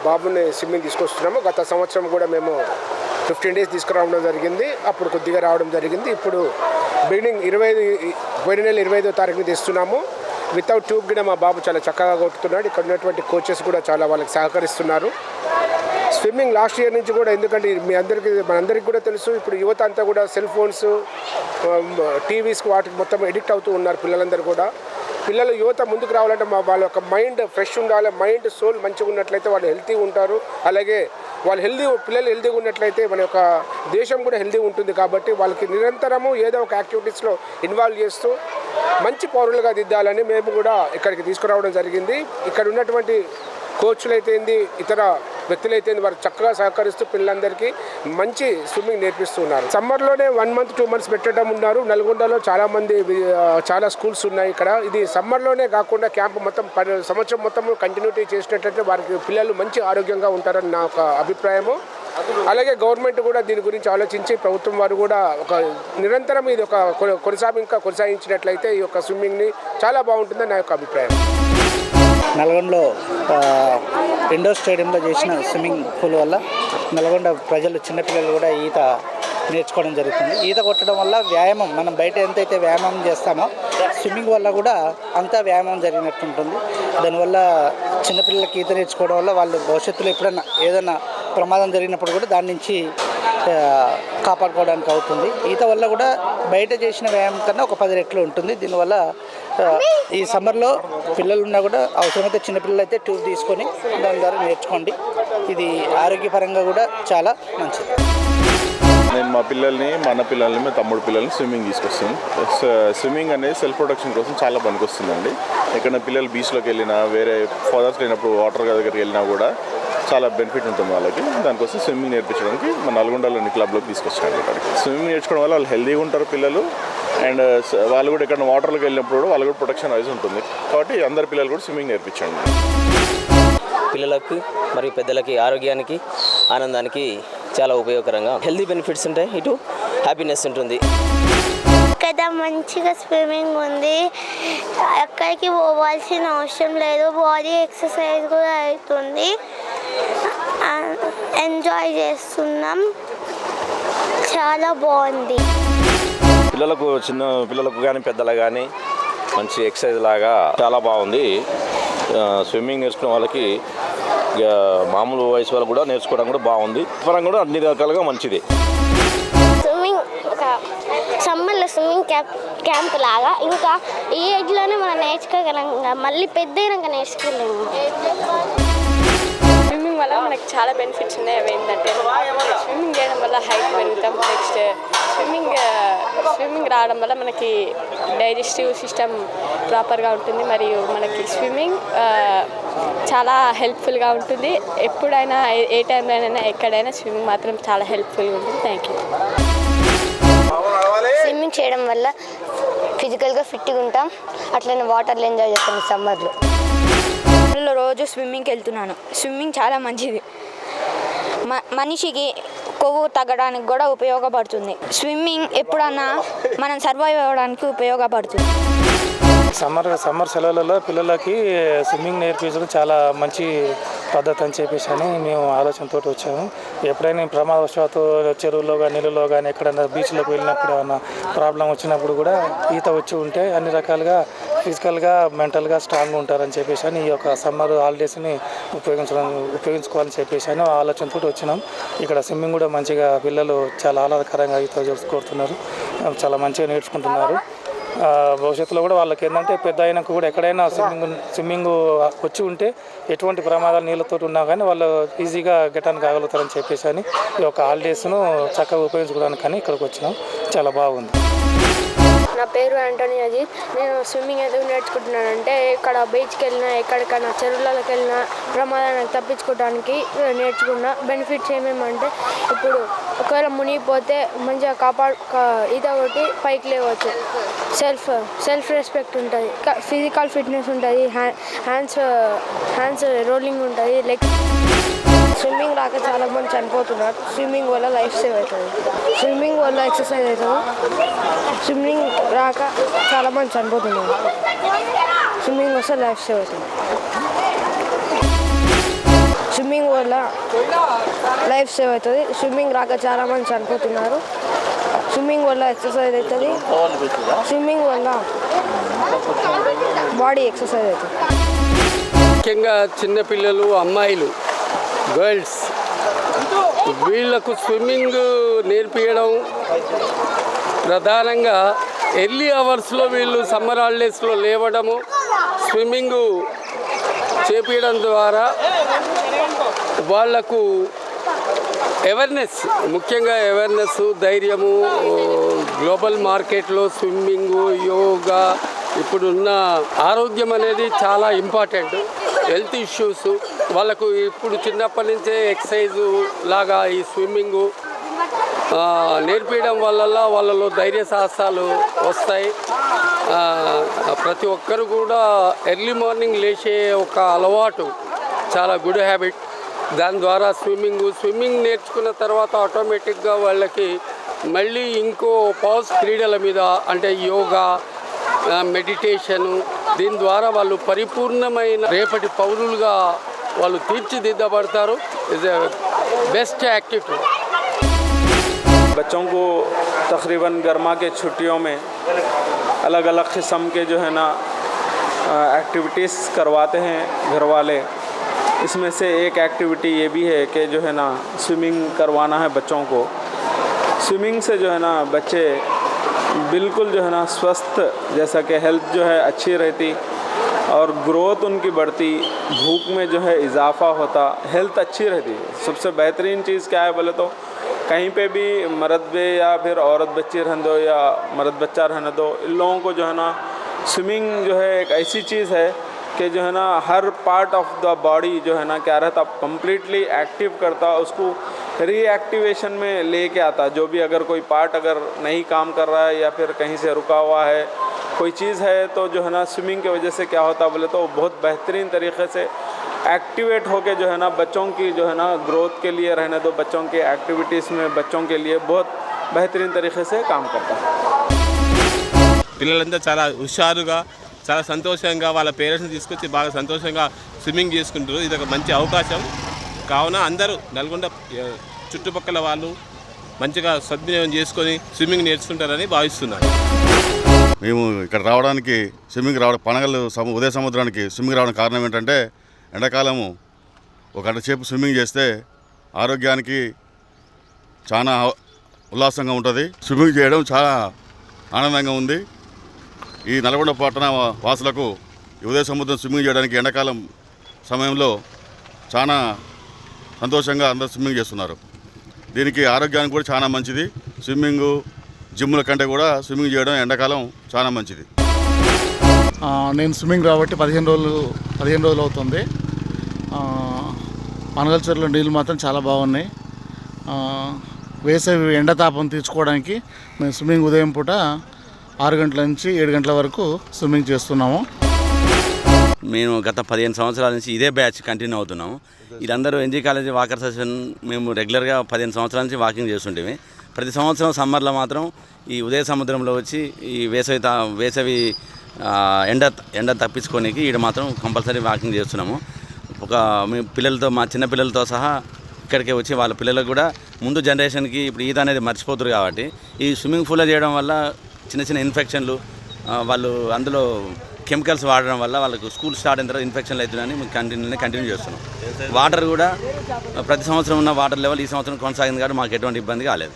బాబుని స్విమ్మింగ్ తీసుకొస్తున్నాము. గత సంవత్సరం కూడా మేము 15 days తీసుకురావడం జరిగింది. అప్పుడు కొద్దిగా రావడం జరిగింది. ఇప్పుడు బిగినింగ్ పోయిన నెల 25వ తారీఖుని తీస్తున్నాము. వితౌట్ ట్యూబ్ కూడా మా బాబు చాలా చక్కగా కొట్టుతున్నాడు. ఇక్కడ ఉన్నటువంటి కోచెస్ కూడా చాలా వాళ్ళకి సహకరిస్తున్నారు. స్విమ్మింగ్ లాస్ట్ ఇయర్ నుంచి కూడా, ఎందుకంటే మనందరికీ కూడా తెలుసు, ఇప్పుడు యువత అంతా కూడా సెల్ ఫోన్స్, టీవీస్కి వాటికి మొత్తం ఎడిక్ట్ అవుతూ ఉన్నారు. పిల్లలందరూ కూడా యువత ముందుకు రావాలంటే వాళ్ళ యొక్క మైండ్ ఫ్రెష్ ఉండాలి. మైండ్ సోల్ మంచిగా ఉన్నట్లయితే వాళ్ళు హెల్తీ ఉంటారు. అలాగే పిల్లలు హెల్తీగా ఉన్నట్లయితే మన యొక్క దేశం కూడా హెల్తీ ఉంటుంది. కాబట్టి వాళ్ళకి నిరంతరము ఏదో ఒక యాక్టివిటీస్లో ఇన్వాల్వ్ చేస్తూ మంచి పౌరులుగా దిద్దాలని మేము కూడా ఇక్కడికి తీసుకురావడం జరిగింది. ఇక్కడ ఉన్నటువంటి కోచ్లైతే ఇతర వ్యక్తులైతే వారు చక్కగా సహకరిస్తూ పిల్లలందరికీ మంచి స్విమ్మింగ్ నేర్పిస్తున్నారు. సమ్మర్లోనే 1 month 2 months పెట్టడం ఉన్నారు. నల్గొండలో చాలా స్కూల్స్ ఉన్నాయి. ఇక్కడ ఇది సమ్మర్లోనే కాకుండా క్యాంప్ మొత్తం సంవత్సరం మొత్తం కంటిన్యూటీ చేసినట్లయితే వారికి పిల్లలు మంచి ఆరోగ్యంగా ఉంటారని నా ఒక అభిప్రాయము. అలాగే గవర్నమెంట్ కూడా దీని గురించి ఆలోచించి ప్రభుత్వం వారు కూడా ఒక నిరంతరం ఇది ఒక కొనసాగించినట్లయితే ఈ యొక్క స్విమ్మింగ్ని చాలా బాగుంటుందని నా యొక్క అభిప్రాయం. నల్గొండలో ఇండోర్ స్టేడియంలో చేసిన స్విమ్మింగ్ పూల్ వల్ల నల్గొండ ప్రజలు, చిన్నపిల్లలు కూడా ఈత నేర్చుకోవడం జరుగుతుంది. ఈత కొట్టడం వల్ల వ్యాయామం, మనం బయట ఎంతైతే వ్యాయామం చేస్తామో స్విమ్మింగ్ వల్ల కూడా అంతా వ్యాయామం జరిగినట్టు ఉంటుంది. దానివల్ల చిన్నపిల్లలకి ఈత నేర్చుకోవడం వల్ల వాళ్ళు భవిష్యత్తులో ఎప్పుడైనా ఏదైనా ప్రమాదం జరిగినప్పుడు కూడా దాని నుంచి కాపాడుకోవడానికి అవుతుంది. ఈత వల్ల కూడా బయట చేసిన వ్యాయామం కన్నా ఒక 10 రెట్లు ఉంటుంది. దీనివల్ల ఈ సమ్మర్లో పిల్లలు ఉన్నా కూడా అవసరమైతే చిన్నపిల్లలు అయితే ట్యూబ్ తీసుకొని దాని ద్వారా నేర్చుకోండి. ఇది ఆరోగ్యపరంగా కూడా చాలా మంచిది. నేను మా పిల్లల్ని మా తమ్ముడు పిల్లల్ని స్విమ్మింగ్ తీసుకొస్తాను. స్విమ్మింగ్ అనేది సెల్ఫ్ ప్రొటెక్షన్ కోసం చాలా పనికొస్తుందండి. ఎక్కడైనా పిల్లలు బీచ్లోకి వెళ్ళినా, వేరే ఫాదర్స్కి వెళ్ళినప్పుడు వాటర్ దగ్గరికి వెళ్ళినా కూడా చాలా బెనిఫిట్ ఉంటుంది వాళ్ళకి. దానికోసం స్విమ్మింగ్ నేర్పించడానికి మన నల్గొండలోని క్లబ్లోకి తీసుకొచ్చాను. ఇక్కడికి స్విమ్మింగ్ నేర్చుకోవడం వల్ల వాళ్ళు హెల్తీగా ఉంటారు పిల్లలు. అండ్ వాళ్ళు కూడా ఎక్కడ వాటర్లోకి వెళ్ళినప్పుడు కూడా వాళ్ళు కూడా ప్రొటెక్షన్ వైజ్ ఉంటుంది. కాబట్టి అందరి పిల్లలు కూడా స్విమ్మింగ్ నేర్పించండి. పిల్లలకు మరియు పెద్దలకి ఆరోగ్యానికి, ఆనందానికి చాలా ఉపయోగకరంగా హెల్తీ బెనిఫిట్స్ ఉంటాయి. ఇటు హ్యాపీనెస్ ఉంటుంది. కదా మంచిగా స్విమ్మింగ్ ఉంది. ఎక్కడికి పోవాల్సిన అవసరం లేదు. బాడీ ఎక్సర్సైజ్ కూడా అవుతుంది. ఎంజాయ్ చేస్తున్నాం. చాలా బాగుంది. చిన్న పిల్లలకు కానీ పెద్దలకు కానీ మంచి ఎక్సర్సైజ్ లాగా చాలా బాగుంది. స్విమ్మింగ్ నేర్చుకునే వాళ్ళకి మామూలు వయసు వాళ్ళు కూడా నేర్చుకోవడం కూడా బాగుంది. పరంగా కూడా అన్ని రకాలుగా మంచిది. స్విమ్మింగ్ ఒక సమ్మర్లో స్విమ్మింగ్ క్యాంప్ లాగా ఇంకా ఈ ఏజ్లోనే మనం నేర్చుకోగలం. మళ్ళీ పెద్దయినాక నేర్చుకోలేము. స్విమ్మింగ్ వల్ల మనకి చాలా బెనిఫిట్స్ ఉన్నాయి. అవి ఏంటంటే స్విమ్మింగ్ చేయడం వల్ల హైట్ పెరుగుతాం. నెక్స్ట్ స్విమ్మింగ్ రావడం వల్ల మనకి డైజెస్టివ్ సిస్టమ్ ప్రాపర్గా ఉంటుంది. మరియు మనకి స్విమ్మింగ్ చాలా హెల్ప్ఫుల్గా ఉంటుంది. ఎప్పుడైనా ఏ టైంలోనైనా ఎక్కడైనా స్విమ్మింగ్ మాత్రం చాలా హెల్ప్ఫుల్గా ఉంటుంది. Thank you. స్విమ్మింగ్ చేయడం వల్ల ఫిజికల్గా ఫిట్గా ఉంటాం. అట్లనే వాటర్లో ఎంజాయ్ చేస్తాం. సమ్మర్లో రోజు స్విమ్మింగ్కి వెళ్తున్నాను. స్విమ్మింగ్ చాలా మంచిది. మనిషికి కొవ్వు తగ్గడానికి కూడా ఉపయోగపడుతుంది. స్విమ్మింగ్ ఎప్పుడన్నా మనం సర్వైవ్ అవ్వడానికి ఉపయోగపడుతుంది. సమ్మర్ సెలవులలో పిల్లలకి స్విమ్మింగ్ నేర్పించడం చాలా మంచి పద్ధతి అని చెప్పేసి మేము ఆలోచనతో వచ్చాము. ఎప్పుడైనా ప్రమాదవశాత్తు చెరువుల్లో కానీ, నీళ్ళలో కానీ, ఎక్కడైనా బీచ్లోకి వెళ్ళినప్పుడు ఏమైనా ప్రాబ్లం వచ్చినప్పుడు కూడా ఈత వచ్చి ఉంటే అన్ని రకాలుగా ఫిజికల్గా, మెంటల్గా స్ట్రాంగ్గా ఉంటారని చెప్పేసి ఈ యొక్క సమ్మర్ హాలిడేస్ని ఉపయోగించుకోవాలని చెప్పేసి ఆలోచనతో వచ్చినాం. ఇక్కడ స్విమ్మింగ్ కూడా మంచిగా పిల్లలు చాలా ఆహ్లాదకరంగా ఈత కోరుతున్నారు. చాలా మంచిగా నేర్చుకుంటున్నారు. భవిష్యత్తులో కూడా వాళ్ళకి ఏంటంటే పెద్ద అయినాక కూడా ఎక్కడైనా స్విమ్మింగ్ వచ్చి ఉంటే ఎటువంటి ప్రమాదాలు నీళ్ళతో ఉన్నా కానీ వాళ్ళు ఈజీగా గెటాన్ కాగలుగుతారని చెప్పేసి ఈ యొక్క హాలిడేస్ను చక్కగా ఉపయోగించుకోవడానికి కానీ ఇక్కడికి వచ్చినాం. చాలా బాగుంది. నా పేరు యాంటోనీ అజిత్. నేను స్విమ్మింగ్ ఎందుకు నేర్చుకుంటున్నానంటే ఇక్కడ బీచ్కి వెళ్ళినా, ఎక్కడికైనా చెరువులకి వెళ్ళినా ప్రమాదాన్ని తప్పించుకోవడానికి నేర్చుకున్నా. బెనిఫిట్స్ ఏమేమంటే ఇప్పుడు ఒకవేళ మునిగిపోతే మంచిగా ఈత కొట్టి పైకి లేవచ్చు. సెల్ఫ్ రెస్పెక్ట్ ఉంటుంది. ఫిజికల్ ఫిట్నెస్ ఉంటుంది. హ్యాండ్స్ రోలింగ్ ఉంటుంది. స్విమ్మింగ్ రాక చాలా మంది చనిపోతున్నారు. స్విమ్మింగ్ వల్ల లైఫ్ సేవ్ అవుతుంది. స్విమ్మింగ్ వల్ల ఎక్సర్సైజ్ అవుతుంది. స్విమ్మింగ్ రాక చాలా మంది చనిపోతున్నారు. స్విమ్మింగ్ వస్తే లైఫ్ సేవ్ అవుతుంది. స్విమ్మింగ్ వల్ల లైఫ్ సేవ్ అవుతుంది. స్విమ్మింగ్ రాక చాలామంది చనిపోతున్నారు. స్విమ్మింగ్ వల్ల ఎక్సర్సైజ్ అవుతుంది. స్విమ్మింగ్ వల్ల బాడీ ఎక్సర్సైజ్ అవుతుంది. ముఖ్యంగా చిన్నపిల్లలు, అమ్మాయిలు, గర్ల్స్ వీళ్లకు స్విమ్మింగ్ నేర్పించడం ప్రధానంగా ఎర్లీ అవర్స్లో వీళ్ళు సమ్మర్ హాలిడేస్లో లేవడము, స్విమ్మింగ్ చేపించడం ద్వారా వాళ్లకు అవేర్నెస్, ముఖ్యంగా అవేర్నెస్, ధైర్యము, గ్లోబల్ మార్కెట్లో స్విమ్మింగు, యోగా, ఇప్పుడున్న ఆరోగ్యం అనేది చాలా ఇంపార్టెంట్. హెల్త్ ఇష్యూస్ వాళ్ళకు ఇప్పుడు చిన్నప్పటి నుంచే ఎక్సర్సైజు లాగా ఈ స్విమ్మింగు నేర్పించడం వల్ల వాళ్ళలో ధైర్య సాహసాలు వస్తాయి. ప్రతి ఒక్కరు కూడా ఎర్లీ మార్నింగ్ లేచే ఒక అలవాటు చాలా గుడ్ హ్యాబిట్. దాని ద్వారా స్విమ్మింగ్ నేర్చుకున్న తర్వాత ఆటోమేటిక్గా వాళ్ళకి మళ్ళీ ఇంకో పాజ్ క్రీడల మీద అంటే యోగా, మెడిటేషను, దీని ద్వారా వాళ్ళు పరిపూర్ణమైన రేపటి పౌరులుగా వాళ్ళు తీర్చిదిద్దబడతారు. Is a best activity. बच्चों को तकरीबन गर्मा के छुट्टियों में अलग अलग किस्म के जो है ना एक्टिविटीज़ करवाते हैं घर वाले. इसमें से एक एक्टिविटी ये भी है कि जो है ना स्विमिंग करवाना है बच्चों को. स्विमिंग से जो है ना बच्चे बिल्कुल जो है ना स्वस्थ, जैसा कि हेल्थ जो है अच्छी रहती और ग्रोथ उनकी बढ़ती, भूख में जो है इजाफा होता, हेल्थ अच्छी रहती. सबसे बेहतरीन चीज़ क्या है बोले तो कहीं पे भी मर्द बे या फिर औरत बच्ची रहने दो या मर्द बच्चा रहने दो, इन लोगों को जो है ना स्विमिंग जो है एक ऐसी चीज़ है कि जो है ना हर पार्ट ऑफ द बॉडी जो है ना क्या रहता, कंप्लीटली एक्टिव करता, उसको रीएक्टिवेशन में लेके आता. जो भी अगर कोई पार्ट अगर नहीं काम कर रहा है या फिर कहीं से रुका हुआ है कोई चीज़ है तो जो है ना स्विमिंग की वजह से क्या होता बोले तो बहुत बेहतरीन तरीके से एक्टिवेट होके जो है ना बच्चों की जो है ना ग्रोथ के लिए रहने दो, बच्चों के एक्टिविटीज़ में बच्चों के लिए बहुत बेहतरीन तरीके से काम करता है. పిల్లలంతా చాలా హుషారుగా, చాలా సంతోషంగా వాళ్ళ పేరెంట్స్ని తీసుకొచ్చి బాగా సంతోషంగా స్విమ్మింగ్ చేసుకుంటారు. ఇది ఒక మంచి అవకాశం. కావున అందరూ నల్గొండ చుట్టుపక్కల వాళ్ళు మంచిగా సద్వినియోగం చేసుకొని స్విమ్మింగ్ నేర్చుకుంటారని భావిస్తున్నాను. మేము ఇక్కడ రావడానికి స్విమ్మింగ్ రావడం పనగల్ ఉదయ సముద్రానికి స్విమ్మింగ్ రావడం కారణం ఏంటంటే ఎండాకాలము ఒక గంట సేపు స్విమ్మింగ్ చేస్తే ఆరోగ్యానికి చాలా ఉల్లాసంగా ఉంటుంది. స్విమ్మింగ్ చేయడం చాలా ఆనందంగా ఉంది. ఈ నల్గొండ పట్టణ వాసులకు ఉదయ సముద్రం స్విమ్మింగ్ చేయడానికి ఎండాకాలం సమయంలో చాలా సంతోషంగా అందరూ స్విమ్మింగ్ చేస్తున్నారు. దీనికి ఆరోగ్యానికి కూడా చాలా మంచిది. స్విమ్మింగు జిమ్ల కంటే కూడా స్విమ్మింగ్ చేయడం ఎండాకాలం చాలా మంచిది. నేను స్విమ్మింగ్ రాబట్టి 15 రోజులు అవుతుంది. పనగల్ చెరువులో నీళ్ళు మాత్రం చాలా బాగున్నాయి. వేసవి ఎండతాపం తీర్చుకోవడానికి మేము స్విమ్మింగ్ ఉదయం పూట 6 గంటల నుంచి 7 గంటల వరకు స్విమ్మింగ్ చేస్తున్నాము. మేము గత 15 సంవత్సరాల నుంచి ఇదే బ్యాచ్ కంటిన్యూ అవుతున్నాము. వీళ్ళందరూ ఎన్జీ కాలేజీ వాకర్ సెషన్ మేము రెగ్యులర్గా 15 సంవత్సరాల నుంచి వాకింగ్ చేస్తుంటేవి. ప్రతి సంవత్సరం సమ్మర్లో మాత్రం ఈ ఉదయ సముద్రంలో వచ్చి ఈ వేసవి ఎండ తప్పించుకోనికి ఈడ మాత్రం కంపల్సరీ వాకింగ్ చేస్తున్నాము. మీ పిల్లలతో, మా చిన్న పిల్లలతో సహా ఇక్కడికే వచ్చి వాళ్ళ పిల్లలకు కూడా ముందు జనరేషన్కి ఇప్పుడు ఈత అనేది మర్చిపోతున్నారు కాబట్టి ఈ స్విమ్మింగ్ పూల్లో చేయడం వల్ల చిన్న చిన్న ఇన్ఫెక్షన్లు, వాళ్ళు అందులో కెమికల్స్ వాడడం వల్ల వాళ్ళకు స్కూల్ స్టార్ట్ అయిన తర్వాత ఇన్ఫెక్షన్లు అవుతున్నాయని మేము కంటిన్యూ చేస్తున్నాం. వాటర్ కూడా ప్రతి సంవత్సరం ఉన్న వాటర్ లెవెల్ ఈ సంవత్సరం కొనసాగింది కాబట్టి మాకు ఎటువంటి ఇబ్బంది కాలేదు.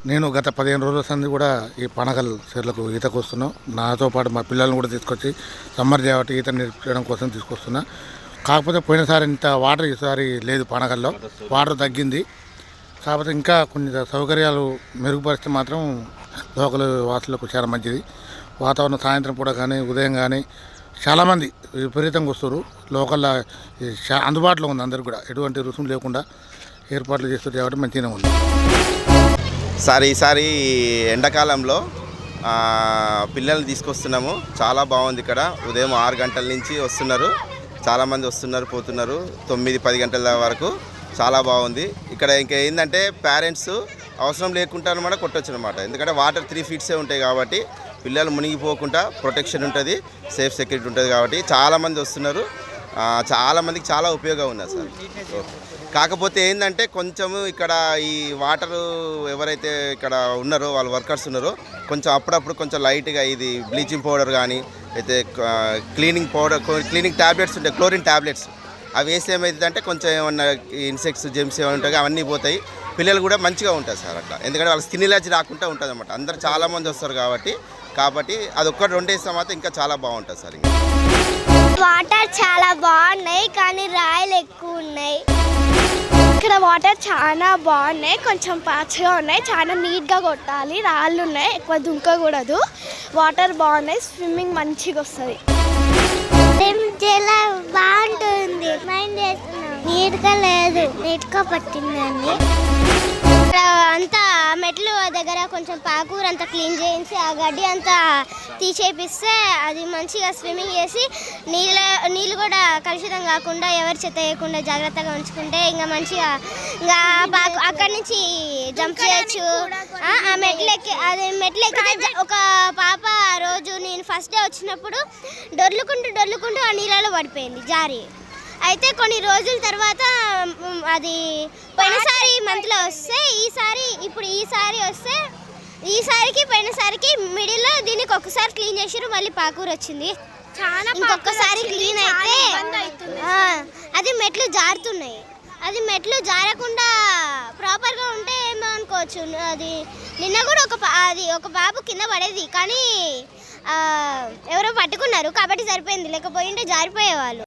నేను గత 15 రోజుల సంది కూడా ఈ పనగల్ చెరువులకు ఈతకు వస్తున్నాం. నాతో పాటు మా పిల్లల్ని కూడా తీసుకొచ్చి సమ్మర్ కాబట్టి ఈత నేర్పించడం కోసం తీసుకొస్తున్నా. కాకపోతే పోయినసారి ఇంత వాటర్ ఈసారి లేదు, పనగల్లో వాటర్ తగ్గింది. కాకపోతే ఇంకా కొన్ని సౌకర్యాలు మెరుగుపరిస్తే మాత్రం లోకల్ వాసులకు చాలా మంచిది. వాతావరణం సాయంత్రం పూట కానీ ఉదయం కానీ చాలామంది విపరీతంగా వస్తారు. లోకల్లో అందుబాటులో ఉంది, అందరికి కూడా ఎటువంటి రుసుము లేకుండా ఏర్పాట్లు చేస్తారు కాబట్టి మంచిగానే ఉంది. ఈసారి ఎండాకాలంలో పిల్లల్ని తీసుకొస్తున్నాము. చాలా బాగుంది. ఇక్కడ ఉదయం 6 గంటల నుంచి వస్తున్నారు, చాలామంది వస్తున్నారు, పోతున్నారు 9-10 గంటల వరకు. చాలా బాగుంది. ఇక్కడ ఇంకా ఏంటంటే పేరెంట్స్ అవసరం లేకుండా అనమాట కొట్టొచ్చు అనమాట. ఎందుకంటే వాటర్ 3 ఫీట్సే ఉంటాయి కాబట్టి పిల్లలు మునిగిపోకుండా ప్రొటెక్షన్ ఉంటుంది, సేఫ్ సెక్యూరిటీ ఉంటుంది కాబట్టి చాలామంది వస్తున్నారు. చాలా మందికి చాలా ఉపయోగం ఉన్నది సార్. కాకపోతే ఏంటంటే కొంచెము ఇక్కడ ఈ వాటరు ఎవరైతే ఇక్కడ ఉన్నారో వాళ్ళు వర్కర్స్ ఉన్నారో కొంచెం అప్పుడప్పుడు కొంచెం లైట్గా ఇది బ్లీచింగ్ పౌడర్ కానీ అయితే క్లీనింగ్ ట్యాబ్లెట్స్ ఉంటాయి, క్లోరిన్ ట్యాబ్లెట్స్ అవి వేసి ఏమవుతుందంటే కొంచెం ఏమన్నా ఇన్సెక్ట్స్ జెమ్స్ ఏమైనా ఉంటాయి అవన్నీ పోతాయి, పిల్లలు కూడా మంచిగా ఉంటారు సార్ అట్లా. ఎందుకంటే వాళ్ళ స్కిన్ ఎలర్జీ రాకుండా ఉంటుంది అనమాట. అందరు చాలామంది వస్తారు కాబట్టి అది ఒక్కటి 2 వేస్తే మాత్రం ఇంకా చాలా బాగుంటుంది సార్. ఇంకా వాటర్ చాలా బాగున్నాయి కానీ రాయలు ఎక్కువ ఉన్నాయి. ఇక్కడ వాటర్ చాలా బాగున్నాయి, కొంచెం పాచగా ఉన్నాయి, చాలా నీట్గా కొట్టాలి, రాళ్ళు ఉన్నాయి, ఎక్కువ దుంకకూడదు. వాటర్ బాగున్నాయి, స్విమ్మింగ్ మంచిగా వస్తుంది. బాగుంటుంది, నీట్గా లేదు, నీట్గా పట్టిందండి. అంతా మెట్లు దగ్గర కొంచెం పాకూర అంతా క్లీన్ చేయించి ఆ గడ్డి అంతా తీసేపిస్తే అది మంచిగా స్విమ్మింగ్ చేసి నీళ్ళు కూడా కలుషితం కాకుండా ఎవరి చెత్త వేయకుండా జాగ్రత్తగా ఉంచుకుంటే ఇంకా మంచిగా ఇంకా అక్కడి నుంచి జంప్ చేయొచ్చు. ఆ మెట్లు ఎక్కితే ఒక పాప రోజు నేను ఫస్ట్ డే వచ్చినప్పుడు డొర్లుకుంటూ ఆ నీళ్ళలో పడిపోయింది జారి. అయితే కొన్ని రోజుల తర్వాత అది పోయినసారి మంత్లో వస్తే ఈసారికి పోయినసారికి మిడిల్లో దీనికి ఒక్కసారి క్లీన్ చేసారు, మళ్ళీ పాకూర వచ్చింది. ఇంకొకసారి క్లీన్ అయితే అది మెట్లు జారుతున్నాయి. అది మెట్లు జారకుండా ప్రాపర్గా ఉంటే ఏమో అనుకోవచ్చు. అది నిన్న కూడా ఒక బాబు కింద పడేది కానీ ఎవరో పట్టుకున్నారు కాబట్టి సరిపోయింది, లేకపోయింటే జారిపోయేవాళ్ళు.